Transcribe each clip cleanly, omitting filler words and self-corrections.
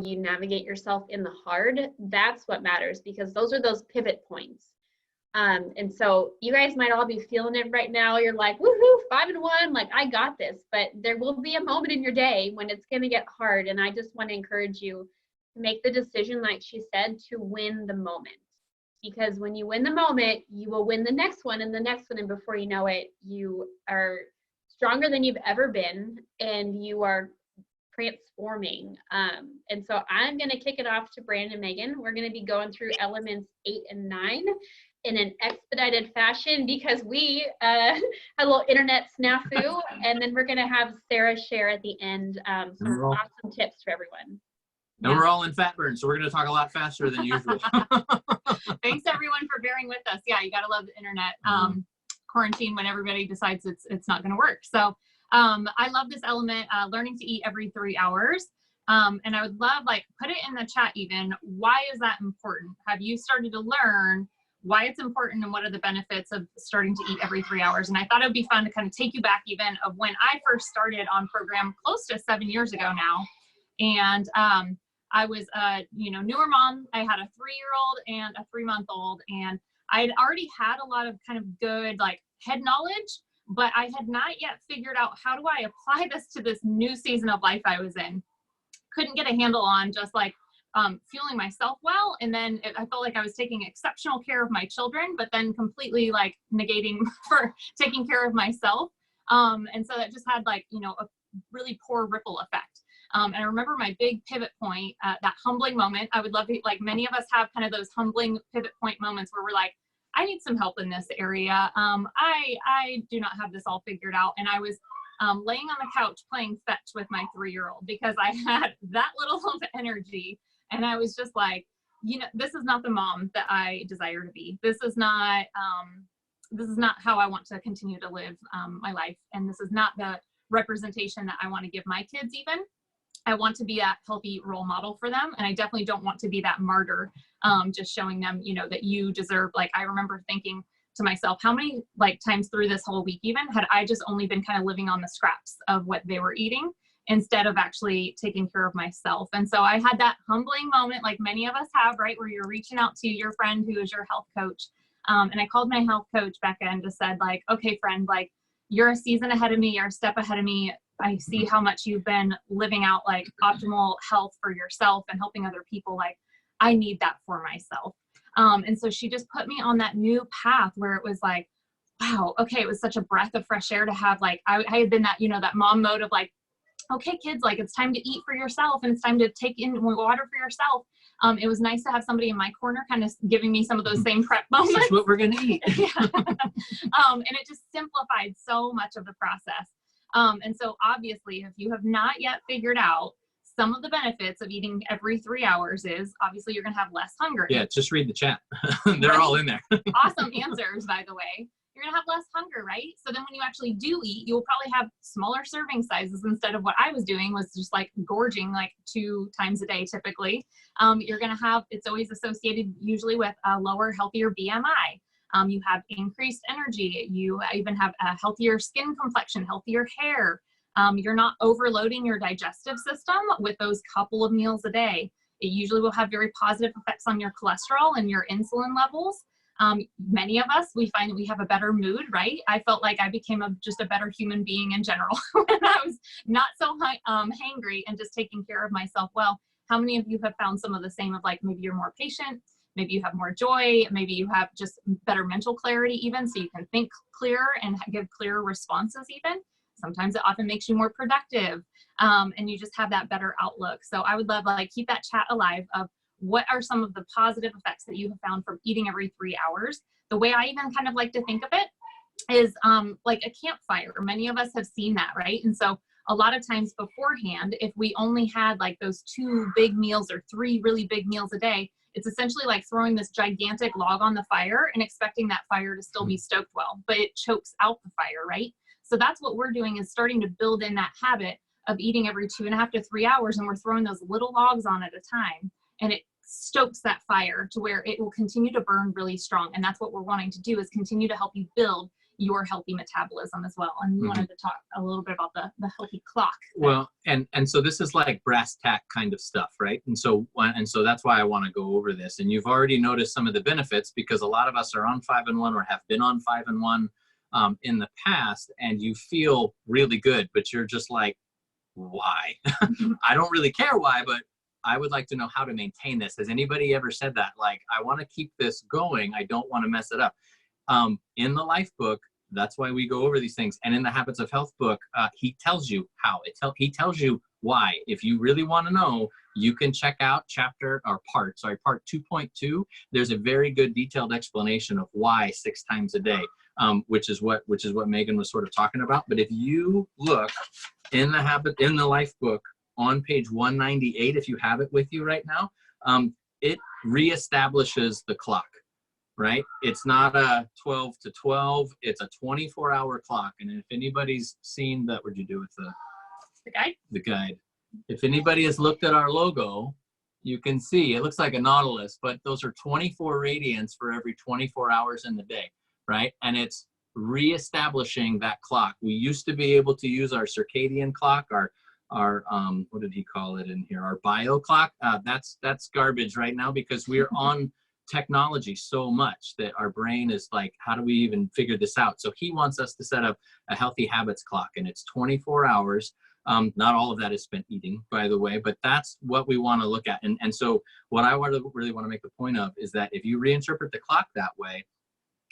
you navigate yourself in the hard, that's what matters, because those are those pivot points. And so you guys might all be feeling it right now. You're like, woohoo, 5-1, like I got this. But there will be a moment in your day when it's going to get hard. And I just want to encourage you to make the decision, like she said, to win the moment. Because when you win the moment, you will win the next one and the next one. And before you know it, you are stronger than you've ever been, and you are transforming. And so I'm going to kick it off to Brandon and Megan. We're going to be going through elements 8 and 9 in an expedited fashion because we had a little internet snafu, and then we're going to have Sarah share at the end some awesome tips for everyone. And we're all in fat burn, so we're going to talk a lot faster than usual. Thanks everyone for bearing with us. Yeah, you got to love the internet quarantine when everybody decides it's not going to work. So I love this element, learning to eat every 3 hours. And I would love, like, put it in the chat even. Why is that important? Have you started to learn why it's important and what are the benefits of starting to eat every 3 hours? And I thought it would be fun to kind of take you back even of when I first started on program close to 7 years ago now. And I was a newer mom. I had a 3-year-old and a 3-month-old, and I had already had a lot of kind of good like head knowledge, but I had not yet figured out how do I apply this to this new season of life I was in. Couldn't get a handle on just like fueling myself well, and then I felt like I was taking exceptional care of my children, but then completely like negating for taking care of myself. And so that just had like, a really poor ripple effect. And I remember my big pivot point, that humbling moment. I would love to, like many of us have kind of those humbling pivot point moments where we're like, I need some help in this area. I do not have this all figured out. And I was laying on the couch playing fetch with my 3-year-old because I had that little of energy. And I was just like, this is not the mom that I desire to be. This is not how I want to continue to live my life. And this is not the representation that I want to give my kids even. I want to be a healthy role model for them. And I definitely don't want to be that martyr, just showing them, that you deserve. Like, I remember thinking to myself, how many like times through this whole week even had I just only been kind of living on the scraps of what they were eating instead of actually taking care of myself. And so I had that humbling moment like many of us have, right, where you're reaching out to your friend who is your health coach. And I called my health coach, Becca, and just said like, okay, friend, like you're a season ahead of me, you're a step ahead of me. I see how much you've been living out like optimal health for yourself and helping other people. Like, I need that for myself. And so she just put me on that new path where it was like, wow, okay, it was such a breath of fresh air to have like, I had been that, that mom mode of like, okay, kids, like it's time to eat for yourself and it's time to take in water for yourself. It was nice to have somebody in my corner kind of giving me some of those same prep moments. This is what we're going to eat. Yeah. And it just simplified so much of the process. And so obviously, if you have not yet figured out some of the benefits of eating every 3 hours is obviously you're going to have less hunger. Yeah, just read the chat. They're all in there. Awesome answers, by the way. You're going to have less hunger, right? So then when you actually do eat, you'll probably have smaller serving sizes instead of what I was doing was just like gorging like 2 times a day typically. You're going to have, it's always associated usually with a lower, healthier BMI. You have increased energy. You even have a healthier skin complexion, healthier hair. You're not overloading your digestive system with those couple of meals a day. It usually will have very positive effects on your cholesterol and your insulin levels. Many of us, we find that we have a better mood, right? I felt like I became just a better human being in general when I was not so hangry and just taking care of myself well. How many of you have found some of the same of like maybe you're more patient, maybe you have more joy, maybe you have just better mental clarity even, so you can think clearer and give clearer responses even. Sometimes it often makes you more productive, and you just have that better outlook. So I would love like keep that chat alive of what are some of the positive effects that you have found from eating every 3 hours. The way I even kind of like to think of it is like a campfire. Many of us have seen that, right? And so a lot of times beforehand, if we only had like those 2 big meals or 3 really big meals a day, it's essentially like throwing this gigantic log on the fire and expecting that fire to still be stoked well, but it chokes out the fire, right? So that's what we're doing is starting to build in that habit of eating every 2.5 to 3 hours, and we're throwing those little logs on at a time, and it stokes that fire to where it will continue to burn really strong. And that's what we're wanting to do is continue to help you build your healthy metabolism as well. And we Mhm. wanted to talk a little bit about the healthy clock. Well, and so this is like brass tack kind of stuff, right? And so that's why I want to go over this. And you've already noticed some of the benefits, because a lot of us are on 5-in-1 or have been on 5-in-1 in the past, and you feel really good, but you're just like, why? I don't really care why, but I would like to know how to maintain this. Has anybody ever said that? Like, I want to keep this going. I don't want to mess it up. In the Life book, that's why we go over these things. And in the Habits of Health book, he tells you how. He tells you why. If you really want to know, you can check out part 2.2. There's a very good detailed explanation of why 6 times a day, which is what Megan was sort of talking about. But if you look in the Life book on page 198, if you have it with you right now, it reestablishes the clock. Right? It's not a 12 to 12. It's a 24-hour clock. And if anybody's seen that, what'd you do with The guide? the guide? If anybody has looked at our logo, you can see it looks like a nautilus, but those are 24 radians for every 24 hours in the day, right? And it's reestablishing that clock. We used to be able to use our circadian clock, our what did he call it in here? Our bio clock. That's garbage right now, because we're on technology so much that our brain is like, how do we even figure this out? So he wants us to set up a healthy habits clock, and it's 24 hours. Not all of that is spent eating, by the way, but that's what we want to look at. And so what I really want to make the point of is that if you reinterpret the clock that way,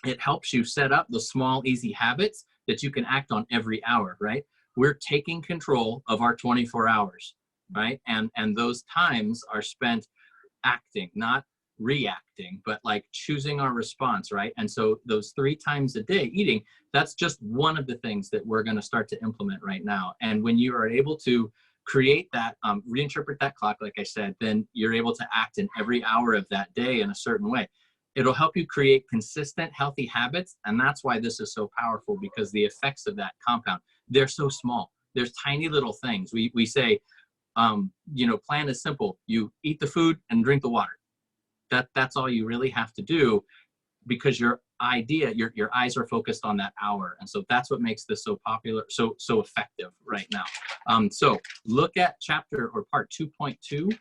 it helps you set up the small, easy habits that you can act on every hour, right? We're taking control of our 24 hours, right? And those times are spent acting, not reacting, but like choosing our response, right? And so those 3 times a day eating, that's just one of the things that we're going to start to implement right now. And when you are able to create that, reinterpret that clock, like I said, then you're able to act in every hour of that day in a certain way. It'll help you create consistent, healthy habits. And that's why this is so powerful, because the effects of that compound, they're so small. There's tiny little things. We say, plan is simple. You eat the food and drink the water. That's all you really have to do, because your eyes are focused on that hour. And so that's what makes this so popular, so effective right now. So look at part 2.2.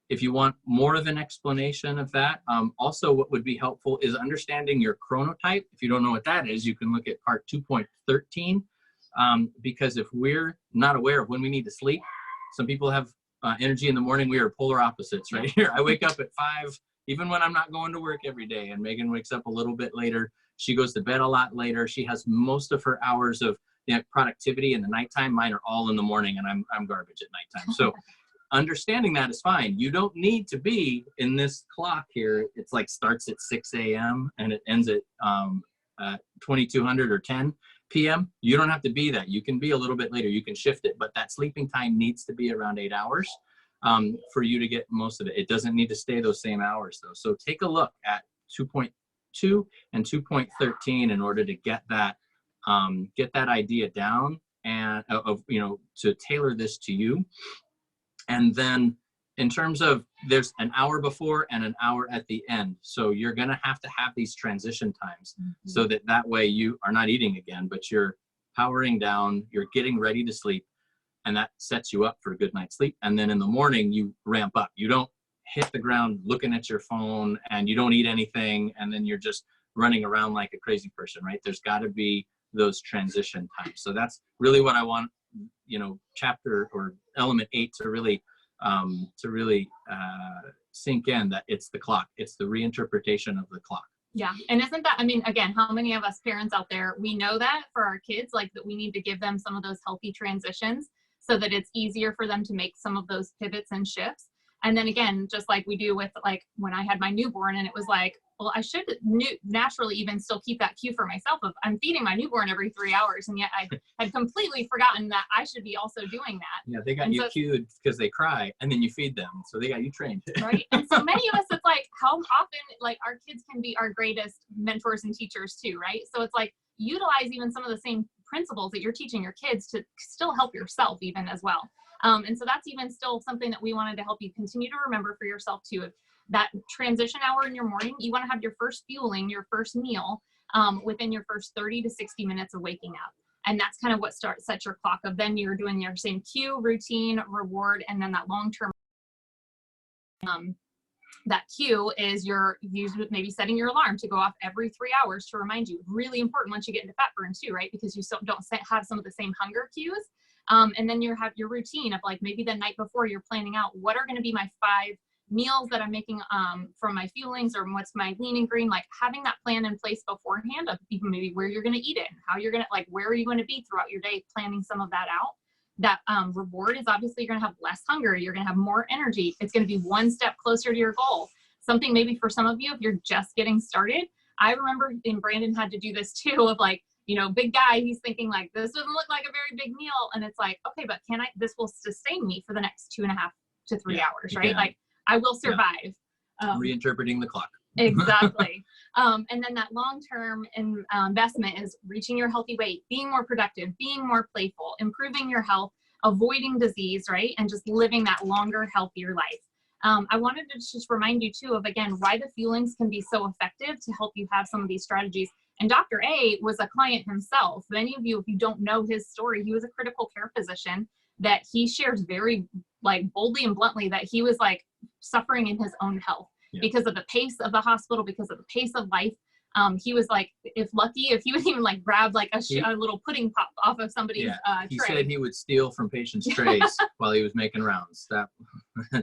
If you want more of an explanation of that. Also, what would be helpful is understanding your chronotype. If you don't know what that is, you can look at part 2.13, because if we're not aware of when we need to sleep, some people have energy in the morning. We are polar opposites right here. I wake up at 5, even when I'm not going to work every day, and Megan wakes up a little bit later. She goes to bed a lot later. She has most of her hours of productivity in the nighttime. Mine are all in the morning, and I'm garbage at nighttime. So understanding that is fine. You don't need to be in this clock here. It's like starts at 6 a.m. and it ends at 2200 or 10 p.m. You don't have to be that. You can be a little bit later. You can shift it, but that sleeping time needs to be around 8 hours for you to get most of it. It doesn't need to stay those same hours though. So take a look at 2.2 and 2.13 in order to get that idea down, and to tailor this to you. And then in terms of, there's an hour before and an hour at the end. So you're going to have these transition times, so that way you are not eating again, but you're powering down, you're getting ready to sleep, and that sets you up for a good night's sleep. And then in the morning, you ramp up. You don't hit the ground looking at your phone, and you don't eat anything, and then you're just running around like a crazy person, right? There's got to be those transition times. So that's really what I want, chapter or element 8 to really sink in, that it's the clock. It's the reinterpretation of the clock. Yeah. And isn't that, again, how many of us parents out there, we know that for our kids, like that we need to give them some of those healthy transitions so that it's easier for them to make some of those pivots and shifts. And then again, just like we do with like when I had my newborn, and it was like, well, I should naturally even still keep that cue for myself of I'm feeding my newborn every 3 hours. And yet I had completely forgotten that I should be also doing that. Yeah, they got you cued because they cry, and then you feed them. So they got you trained. Right. And so many of us, it's like how often like our kids can be our greatest mentors and teachers too, right? So it's like utilize even some of the same principles that you're teaching your kids to still help yourself even as well. And so that's even still something that we wanted to help you continue to remember for yourself too. That transition hour in your morning, you want to have your first fueling, your first meal. within your first 30 to 60 minutes of waking up. And that's kind of what sets your clock of then you're doing your same cue, routine, reward, and then that long-term. That cue is you're maybe setting your alarm to go off every 3 hours to remind you. Really important once you get into fat burn too, right? Because you don't have some of the same hunger cues. And then you have your routine of like maybe the night before you're planning out what are going to be my 5 meals that I'm making from my fuelings, or what's my lean and green, like having that plan in place beforehand of even maybe where you're going to eat it, and how you're going to, like, where are you going to be throughout your day, planning some of that out. That reward is obviously you're going to have less hunger. You're going to have more energy. It's going to be one step closer to your goal. Something maybe for some of you, if you're just getting started, I remember, and Brandon had to do this too, of like, you know, big guy, he's thinking like, this doesn't look like a very big meal. And it's like, okay, but this will sustain me for the next 2.5 to 3 hours, right? Yeah. Like I will survive. Reinterpreting the clock. Exactly. And then that long-term investment is reaching your healthy weight, being more productive, being more playful, improving your health, avoiding disease, right? And just living that longer, healthier life. I wanted to just remind you too of, again, why the fuelings can be so effective to help you have some of these strategies. And Dr. A was a client himself. Many of you, if you don't know his story, he was a critical care physician that he shares very like boldly and bluntly that he was like suffering in his own health because of the pace of the hospital, because of the pace of life. He was like, if he would even like grab like a little pudding pop off of somebody's he tray. said he would steal from patients' trays while he was making rounds. That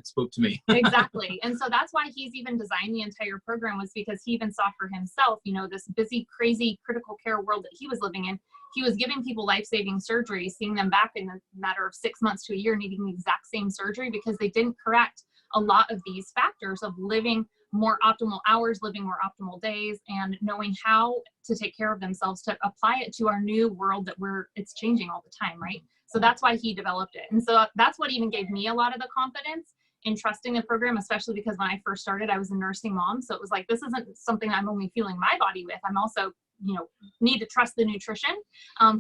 spoke to me. Exactly. And so that's why he's even designed the entire program, was because he even saw for himself, you know, this busy, crazy critical care world that he was living in. He was giving people life-saving surgery, seeing them back in a matter of 6 months to a year, needing the exact same surgery because they didn't correct a lot of these factors of living more optimal hours, living more optimal days, and knowing how to take care of themselves to apply it to our new world that it's changing all the time, right? So that's why he developed it. And so that's what even gave me a lot of the confidence in trusting the program, especially because when I first started, I was a nursing mom. So it was like, this isn't something I'm only fueling my body with. I'm also, you know, need to trust the nutrition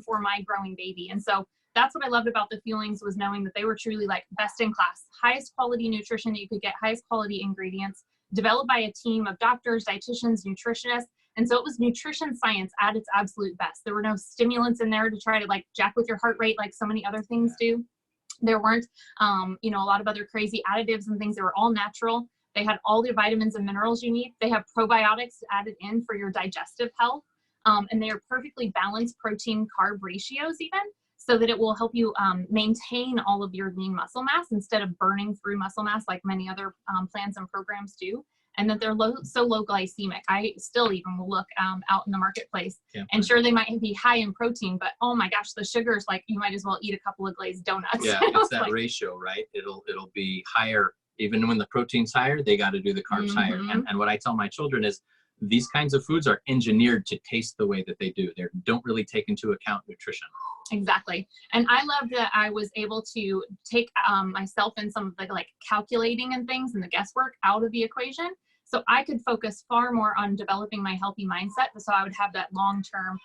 for my growing baby. And so that's what I loved about the fuelings, was knowing that they were truly like best in class, highest quality nutrition that you could get, highest quality ingredients, developed by a team of doctors, dietitians, nutritionists. And so it was nutrition science at its absolute best. There were no stimulants in there to try to like jack with your heart rate like so many other things do. There weren't, you know, a lot of other crazy additives and things. They were all natural. They had all the vitamins and minerals you need. They have probiotics added in for your digestive health. And they are perfectly balanced protein carb ratios even, so that it will help you maintain all of your lean muscle mass instead of burning through muscle mass like many other plans and programs do. And that they're so low glycemic. I still even will look out in the marketplace and sure, they might be high in protein, but oh my gosh, the sugars, like you might as well eat a couple of glazed donuts. Yeah, it's that like, ratio, right? It'll be higher. Even when the protein's higher, they got to do the carbs higher. And what I tell my children is, these kinds of foods are engineered to taste the way that they do. They don't really take into account nutrition. Exactly. And I love that I was able to take myself and some of the like calculating and things and the guesswork out of the equation. So I could focus far more on developing my healthy mindset. So I would have that long-term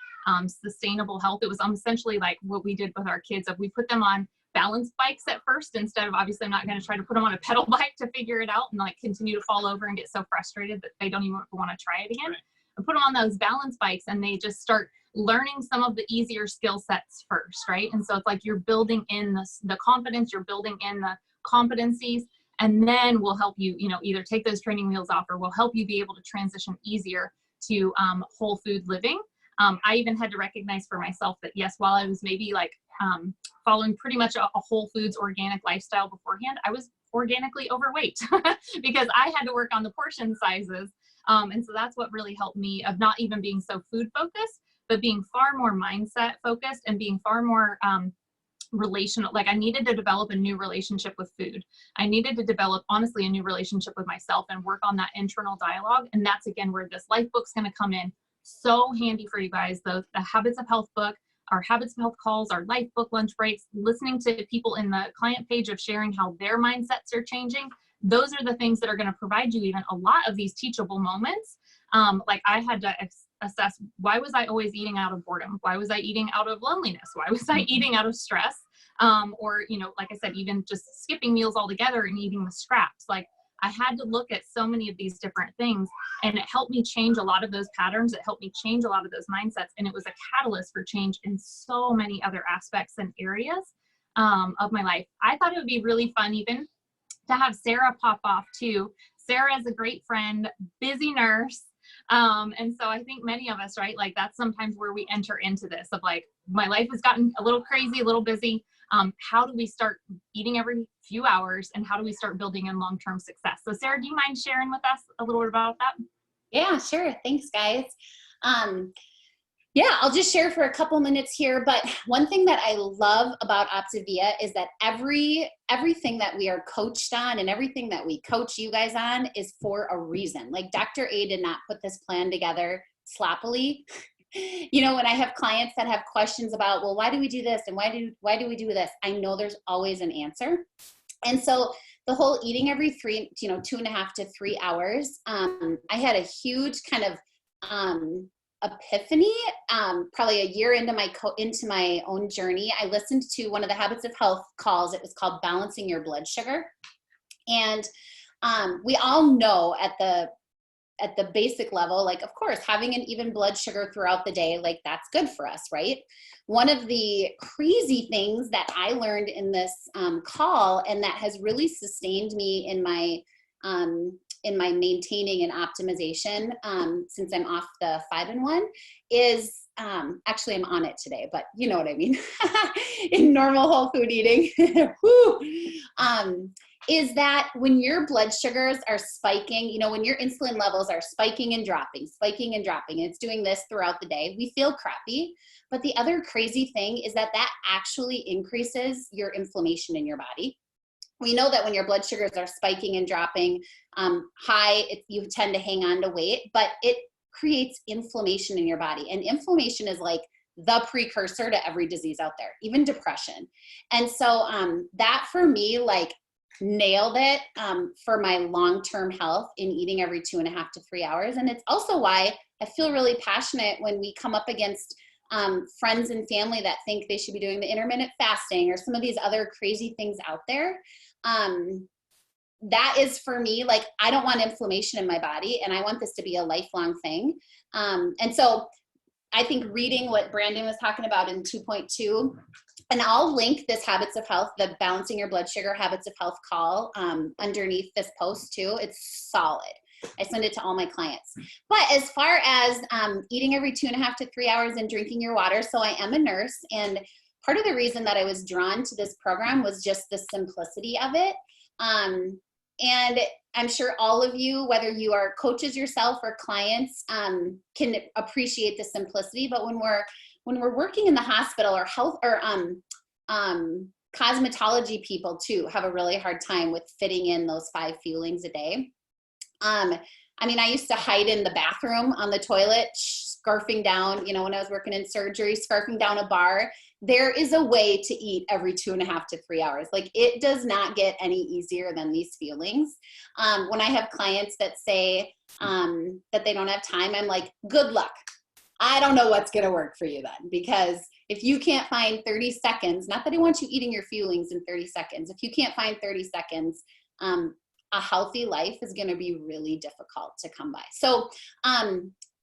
sustainable health. It was essentially like what we did with our kids. If we put them on balance bikes at first, instead of, obviously I'm not going to try to put them on a pedal bike to figure it out and like continue to fall over and get so frustrated that they don't even want to try it again. Right. I put them on those balance bikes and they just start learning some of the easier skill sets first, right? And so it's like you're building in the confidence, you're building in the competencies, and then we'll help you, you know, either take those training wheels off or we'll help you be able to transition easier to whole food living. I even had to recognize for myself that yes, while I was maybe like following pretty much a whole foods organic lifestyle beforehand, I was organically overweight because I had to work on the portion sizes. And so that's what really helped me, of not even being so food focused, but being far more mindset focused and being far more relational. Like I needed to develop a new relationship with food. I needed to develop, honestly, a new relationship with myself and work on that internal dialogue. And that's again where this life book's going to come in so handy for you guys. The Habits of Health book, our Habits of Health calls, our life book lunch breaks, listening to people in the client page of sharing how their mindsets are changing. Those are the things that are going to provide you even a lot of these teachable moments. Like I had to assess, why was I always eating out of boredom? Why was I eating out of loneliness? Why was I eating out of stress? Or, you know, like I said, even just skipping meals altogether and eating the scraps. Like I had to look at so many of these different things, and it helped me change a lot of those patterns. It helped me change a lot of those mindsets. And it was a catalyst for change in so many other aspects and areas of my life. I thought it would be really fun even to have Sarah pop off too. Sarah is a great friend, busy nurse. And so I think many of us, right, like that's sometimes where we enter into this of like, my life has gotten a little crazy, a little busy. How do we start eating every few hours, and how do we start building in long-term success? So Sarah, do you mind sharing with us a little bit about that? Yeah, sure. Thanks, guys. Yeah, I'll just share for a couple minutes here. But one thing that I love about Optavia is that everything that we are coached on and everything that we coach you guys on is for a reason. Like Dr. A did not put this plan together sloppily. You know, when I have clients that have questions about, well, why do we do this? And why do we do this? I know there's always an answer. And so the whole eating every 2.5 to 3 hours, I had a huge kind of epiphany, probably a year into my own journey. I listened to one of the Habits of Health calls. It was called Balancing Your Blood Sugar. And we all know at the basic level, like, of course, having an even blood sugar throughout the day, like that's good for us, right? One of the crazy things that I learned in this call, and that has really sustained me in my maintaining and optimization since I'm off the 5-in-1, is actually I'm on it today, but you know what I mean, in normal whole food eating, is that when your blood sugars are spiking, you know, when your insulin levels are spiking and dropping, and it's doing this throughout the day, we feel crappy. But the other crazy thing is that actually increases your inflammation in your body. We know that when your blood sugars are spiking and dropping high, you tend to hang on to weight, but it creates inflammation in your body. And inflammation is like the precursor to every disease out there, even depression. And so that for me, like, nailed it for my long-term health in eating every 2.5 to 3 hours. And it's also why I feel really passionate when we come up against friends and family that think they should be doing the intermittent fasting or some of these other crazy things out there. That is for me, like, I don't want inflammation in my body, and I want this to be a lifelong thing. And so I think reading what Brandon was talking about in 2.2, and I'll link this Habits of Health, the Balancing Your Blood Sugar Habits of Health call underneath this post too. It's solid. I send it to all my clients. But as far as eating every 2.5 to 3 hours and drinking your water, so I am a nurse, and part of the reason that I was drawn to this program was just the simplicity of it. And I'm sure all of you, whether you are coaches yourself or clients, can appreciate the simplicity. But when we're working in the hospital, or health, or cosmetology people too have a really hard time with fitting in those 5 fuelings a day. I mean, I used to hide in the bathroom on the toilet, scarfing down, you know, when I was working in surgery, scarfing down a bar. There is a way to eat every 2.5 to 3 hours. Like, it does not get any easier than these feelings. When I have clients that say that they don't have time, I'm like, good luck. I don't know what's going to work for you then, because if you can't find 30 seconds, not that I want you eating your feelings in 30 seconds, if you can't find 30 seconds, a healthy life is going to be really difficult to come by. So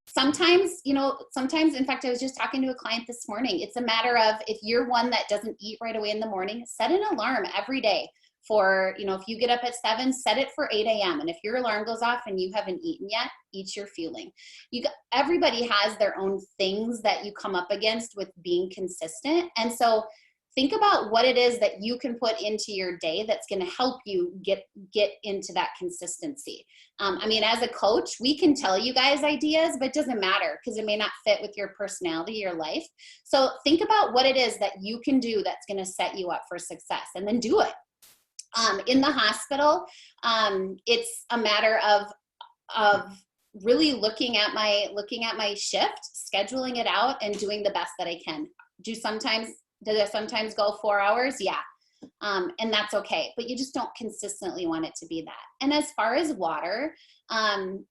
sometimes, in fact, I was just talking to a client this morning. It's a matter of, if you're one that doesn't eat right away in the morning, set an alarm every day for, if you get up at 7, set it for 8 a.m. And if your alarm goes off and you haven't eaten yet, eat your fueling. Everybody has their own things that you come up against with being consistent. And so think about what it is that you can put into your day that's going to help you get into that consistency. I mean, as a coach, we can tell you guys ideas, but it doesn't matter because it may not fit with your personality, your life. So think about what it is that you can do that's going to set you up for success, and then do it. In the hospital, it's a matter of really looking at my shift, scheduling it out, and doing the best that I can. Does it sometimes go 4 hours? Yeah. And that's okay, but you just don't consistently want it to be that. And as far as water,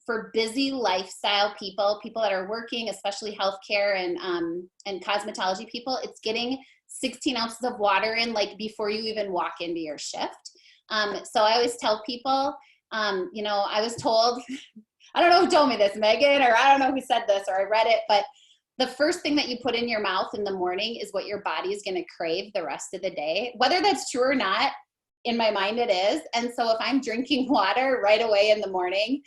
for busy lifestyle people that are working, especially healthcare and cosmetology people, it's getting 16 ounces of water in, like, before you even walk into your shift. So I always tell people, You know, I was told, I don't know who told me this, Megan, or I don't know who said this, or I read it, but the first thing that you put in your mouth in the morning is what your body is going to crave the rest of the day. Whether that's true or not, in my mind it is. And so if I'm drinking water right away in the morning,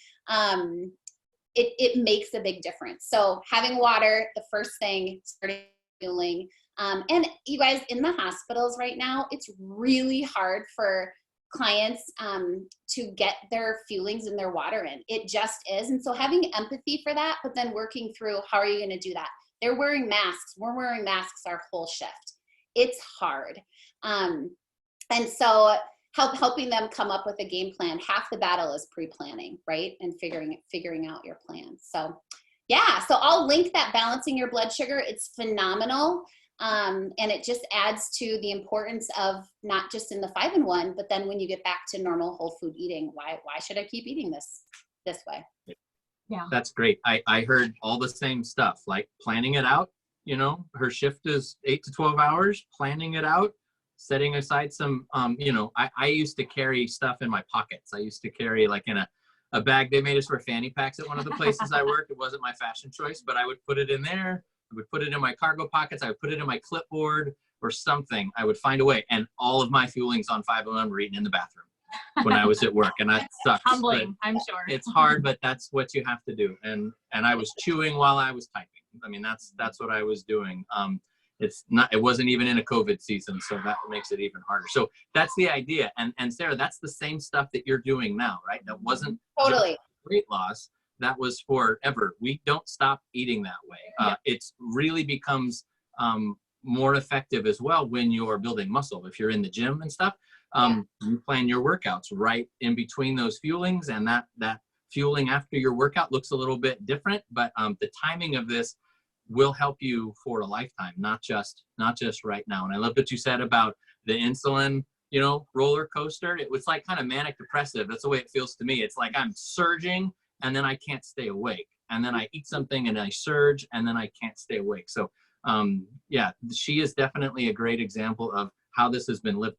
it makes a big difference. So having water, the first thing, starting fueling. And you guys, in the hospitals right now, it's really hard for clients to get their fuelings and their water in. It just is. And so having empathy for that, but then working through, how are you going to do that? They're wearing masks. We're wearing masks our whole shift. It's hard. And so helping them come up with a game plan. Half the battle is pre-planning, right? And figuring out your plan. So yeah, so I'll link that Balancing Your Blood Sugar. It's phenomenal. And it just adds to the importance of not just in the 5-in-1, but then when you get back to normal whole food eating, why should I keep eating this way? Yeah. That's great. I heard all the same stuff, like planning it out. You know, her shift is 8 to 12 hours, planning it out, setting aside some, you know, I used to carry stuff in my pockets. I used to carry like in a bag. They made us wear fanny packs at one of the places I worked. It wasn't my fashion choice, but I would put it in there. I would put it in my cargo pockets. I would put it in my clipboard or something. I would find a way. And all of my fuelings on 5-in-1 were eaten in the bathroom when I was at work. And that sucks. Humbling, I'm sure. It's hard, but that's what you have to do. And I was chewing while I was typing. I mean, that's what I was doing. It wasn't even in a COVID season, so that makes it even harder. So that's the idea. And Sarah, that's the same stuff that you're doing now, right? That wasn't Totally weight loss. That was forever. We don't stop eating that way. It really becomes more effective as well when you're building muscle. If you're in the gym and stuff, you plan your workouts right in between those fuelings, and that fueling after your workout looks a little bit different, but the timing of this will help you for a lifetime, not just right now. And I love what you said about the insulin, you know, roller coaster. It was like kind of manic depressive. That's the way it feels to me. It's like I'm surging and then I can't stay awake. And then I eat something and I surge and then I can't stay awake. So yeah, she is definitely a great example of how this has been lived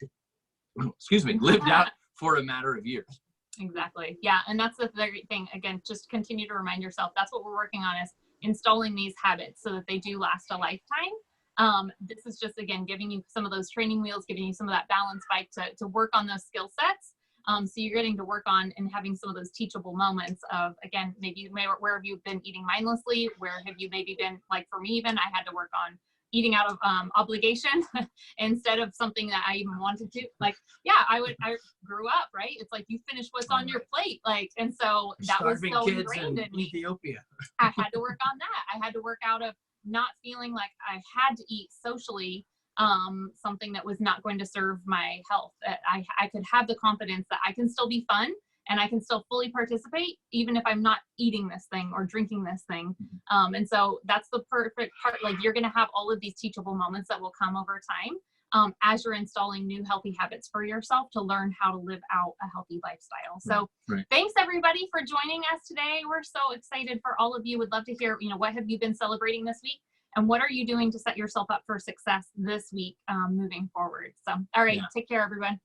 out for a matter of years. Exactly. Yeah. And that's the great thing. Again, just continue to remind yourself, that's what we're working on, is installing these habits so that they do last a lifetime. This is just, again, giving you some of those training wheels, giving you some of that balance bike to work on those skill sets. So you're getting to work on and having some of those teachable moments of, again, where have you been eating mindlessly? Where have you maybe been, like for me even, I had to work on eating out of obligation instead of something that I even wanted to. Like, yeah, I grew up, right? It's like, you finish what's on your plate. Like, and so that was so ingrained in me. Ethiopia. I had to work on that. I had to work out of not feeling like I had to eat socially something that was not going to serve my health. That I could have the confidence that I can still be fun and I can still fully participate, even if I'm not eating this thing or drinking this thing. And so that's the perfect part. Like, you're going to have all of these teachable moments that will come over time as you're installing new healthy habits for yourself to learn how to live out a healthy lifestyle. So Thanks everybody for joining us today. We're so excited for all of you. Would love to hear, what have you been celebrating this week? And what are you doing to set yourself up for success this week moving forward? So, all right, take care, everyone.